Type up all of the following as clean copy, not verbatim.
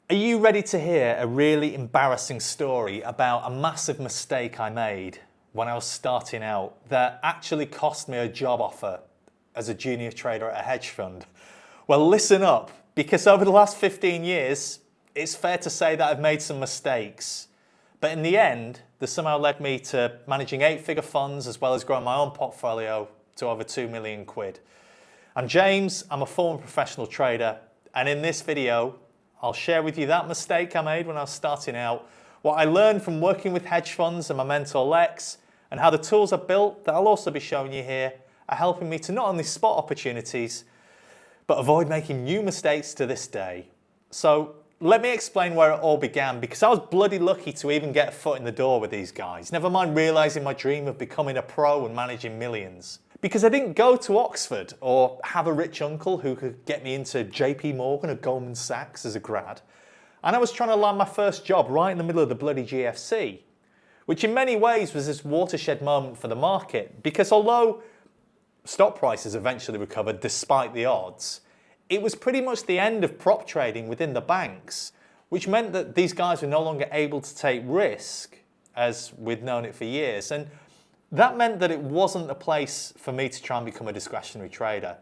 Are you ready to hear a really embarrassing story about a massive mistake I made when I was starting out that actually cost me a job offer as a junior trader at a hedge fund? Well, listen up, because over the last 15 years, it's fair to say that I've made some mistakes. But in the end, they somehow led me to managing 8-figure funds as well as growing my own portfolio to over 2 million quid. I'm James, I'm a former professional trader, and in this video, I'll share with you that mistake I made when I was starting out, what I learned from working with hedge funds and my mentor Lex, and how the tools I built that I'll also be showing you here are helping me to not only spot opportunities, but avoid making new mistakes to this day. So let me explain where it all began, because I was bloody lucky to even get a foot in the door with these guys, never mind realising my dream of becoming a pro and managing millions. Because I didn't go to Oxford or have a rich uncle who could get me into JP Morgan or Goldman Sachs as a grad. And I was trying to land my first job right in the middle of the bloody GFC, which in many ways was this watershed moment for the market, because although stock prices eventually recovered despite the odds, it was pretty much the end of prop trading within the banks, which meant that these guys were no longer able to take risk as we'd known it for years. And that meant that it wasn't a place for me to try and become a discretionary trader.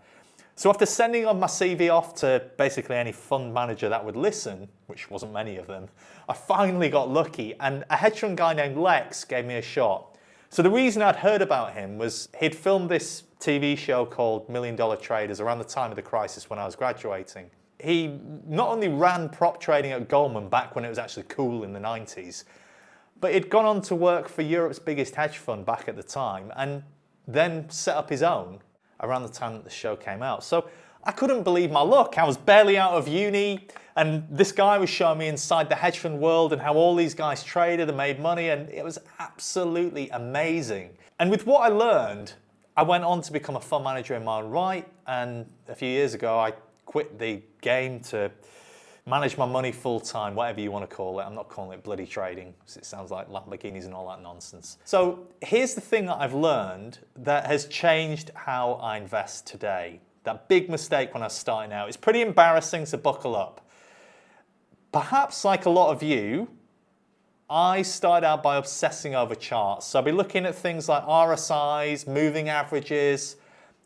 So after sending on my CV off to basically any fund manager that would listen, which wasn't many of them, I finally got lucky and a hedge fund guy named Lex gave me a shot. So the reason I'd heard about him was he'd filmed this TV show called $1 Million Traders around the time of the crisis when I was graduating. He not only ran prop trading at Goldman back when it was actually cool in the 90s, but he'd gone on to work for Europe's biggest hedge fund back at the time and then set up his own around the time that the show came out. So I couldn't believe my luck. I was barely out of uni and this guy was showing me inside the hedge fund world and how all these guys traded and made money, and it was absolutely amazing. And with what I learned, I went on to become a fund manager in my own right, and a few years ago I quit the game to manage my money full-time, whatever you want to call it. I'm not calling it bloody trading, because it sounds like Lamborghinis and all that nonsense. So here's the thing that I've learned that has changed how I invest today. That big mistake when I was starting out. It's pretty embarrassing, so buckle up. Perhaps like a lot of you, I started out by obsessing over charts. So I'll be looking at things like RSIs, moving averages,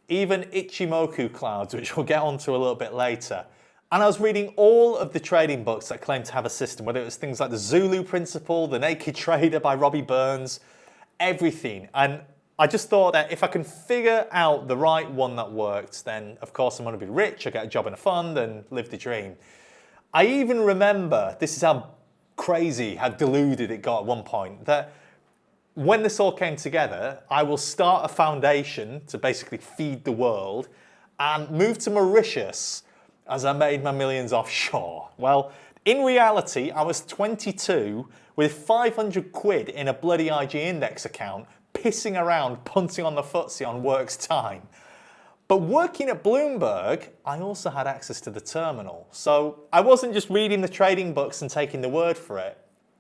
even Ichimoku clouds, which we'll get onto a little bit later. And I was reading all of the trading books that claim to have a system, whether it was things like the Zulu Principle, the Naked Trader by Robbie Burns, everything. And I just thought that if I can figure out the right one that worked, then of course I'm going to be rich, I get a job in a fund and live the dream. I even remember, this is how crazy, how deluded it got at one point, that when this all came together, I will start a foundation to basically feed the world and move to Mauritius as I made my millions offshore. Well, in reality, I was 22 with 500 quid in a bloody IG index account, pissing around, punting on the footsie on work's time. But working at Bloomberg, I also had access to the terminal. So I wasn't just reading the trading books and taking the word for it.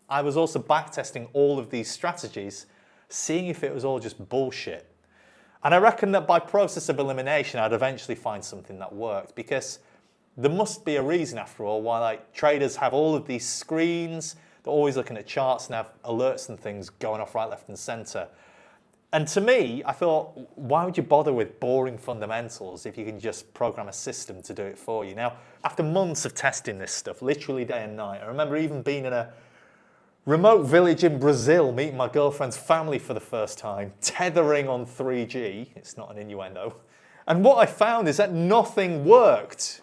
I was also backtesting all of these strategies, seeing if it was all just bullshit. And I reckon that by process of elimination, I'd eventually find something that worked, because there must be a reason, after all, why traders have all of these screens, they're always looking at charts and have alerts and things going off right, left and centre. And to me, I thought, why would you bother with boring fundamentals if you can just program a system to do it for you? Now, after months of testing this stuff, literally day and night, I remember even being in a remote village in Brazil, meeting my girlfriend's family for the first time, tethering on 3G, it's not an innuendo. And what I found is that nothing worked.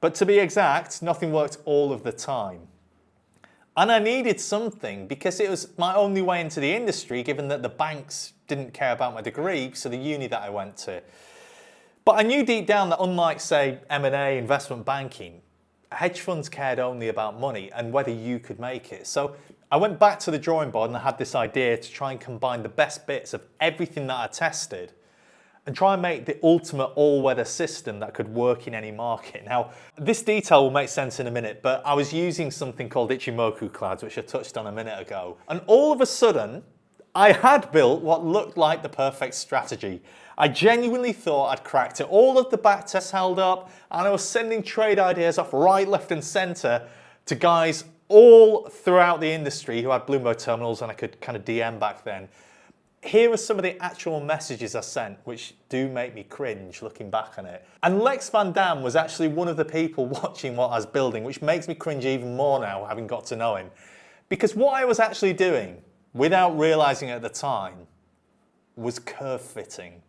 But to be exact, nothing worked all of the time. And I needed something, because it was my only way into the industry, given that the banks didn't care about my degree, so the uni that I went to. But I knew deep down that unlike, say, M&A, investment banking, hedge funds cared only about money and whether you could make it. So I went back to the drawing board and I had this idea to try and combine the best bits of everything that I tested and try and make the ultimate all-weather system that could work in any market. Now, this detail will make sense in a minute, but I was using something called Ichimoku clouds, which I touched on a minute ago. And all of a sudden, I had built what looked like the perfect strategy. I genuinely thought I'd cracked it. All of the back tests held up, and I was sending trade ideas off right, left, and center to guys all throughout the industry who had Bloomberg terminals and I could kind of DM back then. Here are some of the actual messages I sent, which do make me cringe looking back on it. And Lex Van Dam was actually one of the people watching what I was building, which makes me cringe even more now, having got to know him. Because what I was actually doing, without realizing at the time, was curve fitting.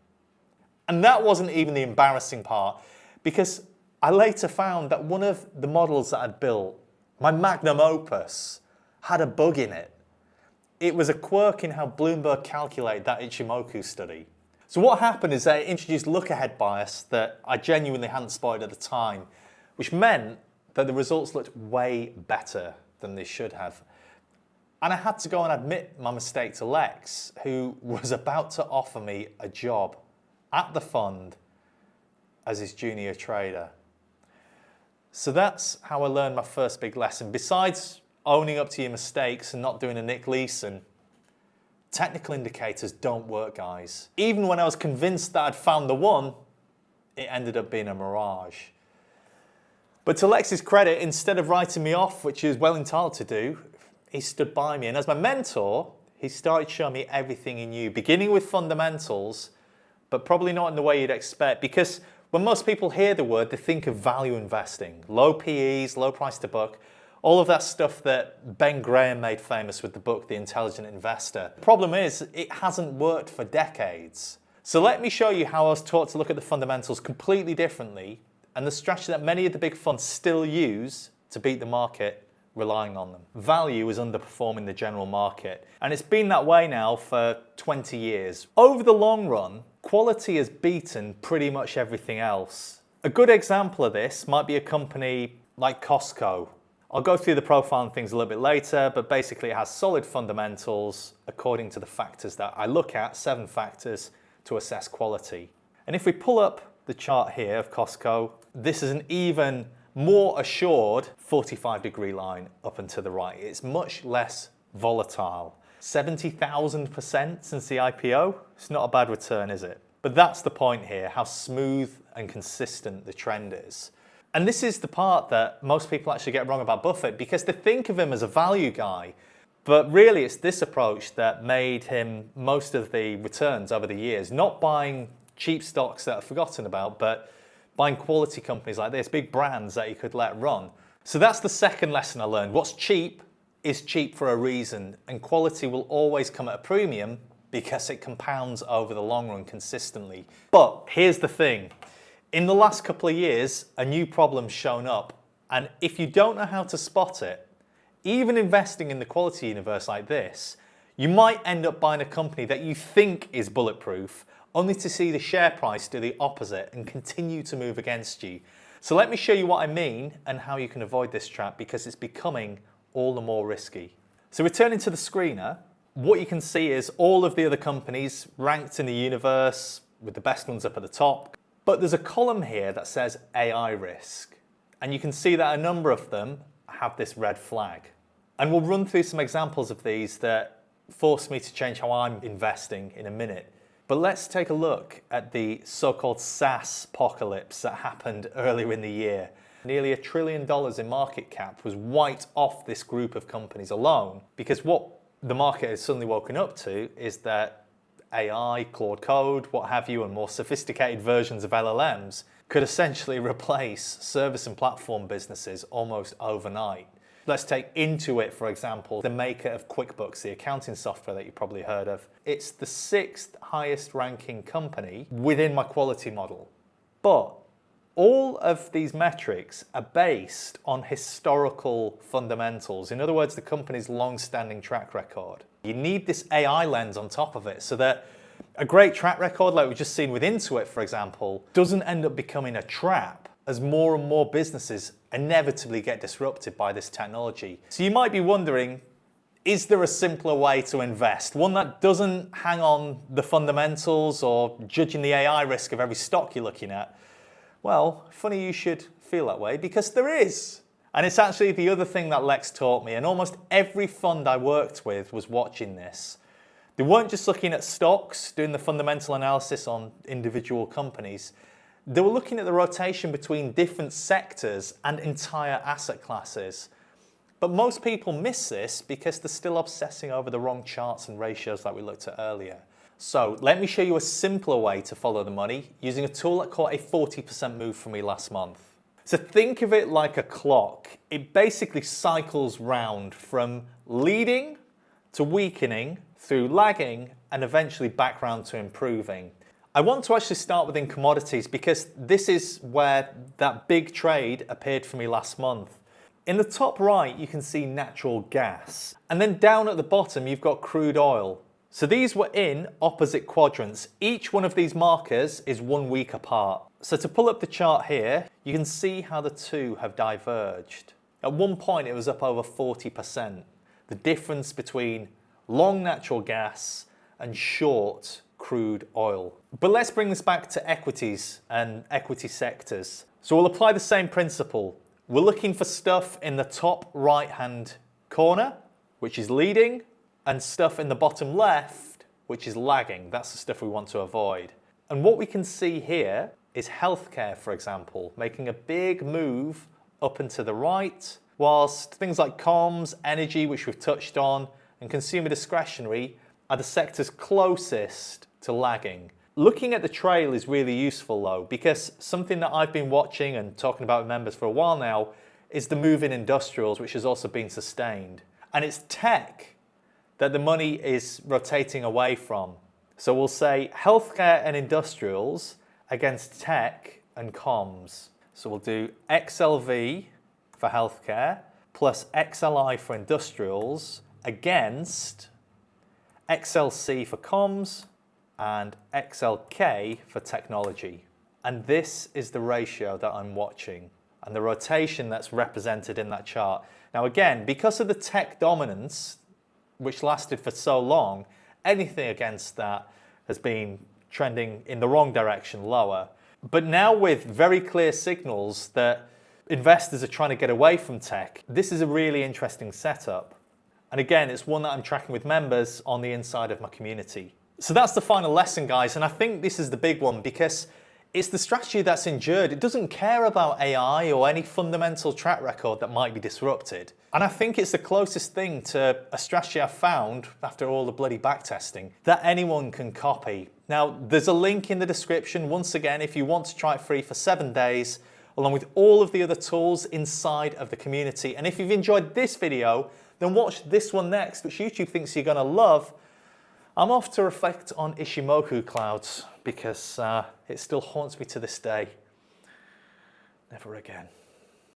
And that wasn't even the embarrassing part, because I later found that one of the models that I'd built, my magnum opus, had a bug in it. It was a quirk in how Bloomberg calculated that Ichimoku study. So what happened is they introduced look-ahead bias that I genuinely hadn't spotted at the time, which meant that the results looked way better than they should have. And I had to go and admit my mistake to Lex, who was about to offer me a job at the fund as his junior trader. So that's how I learned my first big lesson. Besides owning up to your mistakes and not doing a Nick Leeson, technical indicators don't work, guys. Even when I was convinced that I'd found the one, it ended up being a mirage. But to Lex's credit, instead of writing me off, which he was well entitled to do, he stood by me. And as my mentor, he started showing me everything he knew, beginning with fundamentals, but probably not in the way you'd expect, because when most people hear the word, they think of value investing, low PEs, low price to book, all of that stuff that Ben Graham made famous with the book, The Intelligent Investor. The problem is, it hasn't worked for decades. So let me show you how I was taught to look at the fundamentals completely differently, and the strategy that many of the big funds still use to beat the market, relying on them. Value is underperforming the general market, and it's been that way now for 20 years. Over the long run, quality has beaten pretty much everything else. A good example of this might be a company like Costco. I'll go through the profile and things a little bit later, but basically it has solid fundamentals according to the factors that I look at, 7 factors to assess quality. And if we pull up the chart here of Costco, this is an even more assured 45-degree line up and to the right. It's much less volatile. 70,000% since the IPO. It's not a bad return, is it? But that's the point here, how smooth and consistent the trend is. And this is the part that most people actually get wrong about Buffett, because they think of him as a value guy, but really it's this approach that made him most of the returns over the years, not buying cheap stocks that are forgotten about, but buying quality companies like this, big brands that he could let run. So that's the second lesson I learned. What's cheap is cheap for a reason, and quality will always come at a premium because it compounds over the long run consistently. But here's the thing. In the last couple of years, a new problem's shown up, and if you don't know how to spot it, even investing in the quality universe like this, you might end up buying a company that you think is bulletproof, only to see the share price do the opposite and continue to move against you. So let me show you what I mean and how you can avoid this trap, because it's becoming all the more risky. So returning to the screener, what you can see is all of the other companies ranked in the universe with the best ones up at the top. But there's a column here that says AI risk. And you can see that a number of them have this red flag. And we'll run through some examples of these that force me to change how I'm investing in a minute. But let's take a look at the so-called SaaS apocalypse that happened earlier in the year. Nearly $1 trillion in market cap was wiped off this group of companies alone, because what the market has suddenly woken up to is that AI, Claude Code, what have you, and more sophisticated versions of LLMs could essentially replace service and platform businesses almost overnight. Let's take Intuit, for example, the maker of QuickBooks, the accounting software that you probably heard of. It's the 6th highest ranking company within my quality model. But all of these metrics are based on historical fundamentals. In other words, the company's long-standing track record. You need this AI lens on top of it so that a great track record, like we've just seen with Intuit, for example, doesn't end up becoming a trap as more and more businesses inevitably get disrupted by this technology. So you might be wondering, is there a simpler way to invest? One that doesn't hang on the fundamentals or judging the AI risk of every stock you're looking at? Well, funny you should feel that way, because there is. And it's actually the other thing that Lex taught me, and almost every fund I worked with was watching this. They weren't just looking at stocks, doing the fundamental analysis on individual companies. They were looking at the rotation between different sectors and entire asset classes. But most people miss this because they're still obsessing over the wrong charts and ratios like we looked at earlier. So let me show you a simpler way to follow the money using a tool that caught a 40% move for me last month. So think of it like a clock. It basically cycles round from leading to weakening through lagging and eventually back round to improving. I want to actually start within commodities because this is where that big trade appeared for me last month. In the top right, you can see natural gas. And then down at the bottom, you've got crude oil. So these were in opposite quadrants. Each one of these markers is 1 week apart. So to pull up the chart here, you can see how the two have diverged. At one point, it was up over 40%. The difference between long natural gas and short crude oil. But let's bring this back to equities and equity sectors. So we'll apply the same principle. We're looking for stuff in the top right-hand corner, which is leading, and stuff in the bottom left, which is lagging. That's the stuff we want to avoid. And what we can see here is healthcare, for example, making a big move up and to the right, whilst things like comms, energy, which we've touched on, and consumer discretionary are the sectors closest to lagging. Looking at the trail is really useful though, because something that I've been watching and talking about with members for a while now is the move in industrials, which has also been sustained. And it's tech that the money is rotating away from. So we'll say healthcare and industrials against tech and comms. So we'll do XLV for healthcare plus XLI for industrials against XLC for comms and XLK for technology. And this is the ratio that I'm watching and the rotation that's represented in that chart. Now again, because of the tech dominance, which lasted for so long, anything against that has been trending in the wrong direction, lower. But now with very clear signals that investors are trying to get away from tech, this is a really interesting setup. And again, it's one that I'm tracking with members on the inside of my community. So that's the final lesson, guys, and I think this is the big one because it's the strategy that's endured. It doesn't care about AI or any fundamental track record that might be disrupted. And I think it's the closest thing to a strategy I've found after all the bloody backtesting that anyone can copy. Now, there's a link in the description, once again, if you want to try it free for 7 days, along with all of the other tools inside of the community. And if you've enjoyed this video, then watch this one next, which YouTube thinks you're gonna love. I'm off to reflect on Ishimoku clouds because it still haunts me to this day. Never again.